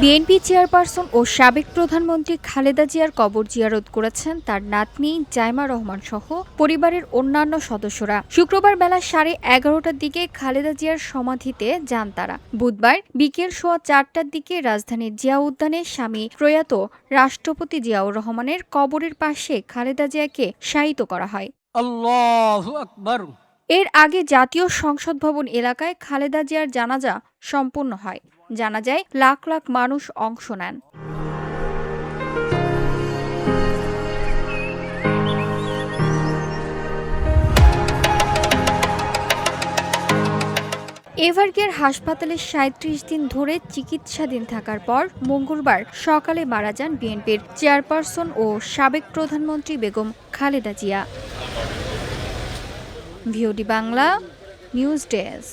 BNP chairperson ও সাবেক প্রধানমন্ত্রী খালেদা জিয়ার কবর জিয়ারত করেছেন তার নাতনি জাইমা রহমান সহ পরিবারের অন্যান্য সদস্যরা। শুক্রবার বেলা 11:30টার দিকে খালেদা জিয়ার সমাধিতে যান তারা। বুধবার বিকেল 4:15টার দিকে রাজধানীর জিয়া উদ্যানে স্বামী প্রয়াত রাষ্ট্রপতি জিয়াউর রহমানের কবরের পাশে খালেদা জিয়াকে শায়িত করা হয়। আল্লাহু আকবার। এর আগে জাতীয় সংসদ ভবন এলাকায় খালেদা জিয়ার জানাজা সম্পন্ন হয়। জানাজায় লাখ লাখ মানুষ অংশ নেন। এভারকেয়ার হাসপাতালে ৩৭ দিন ধরে চিকিৎসাধীন থাকার পর মঙ্গলবার সকালে মারা যান বিএনপির চেয়ারপারসন ও সাবেক প্রধানমন্ত্রী Begum Khaleda Zia. VOD Bangla news desk.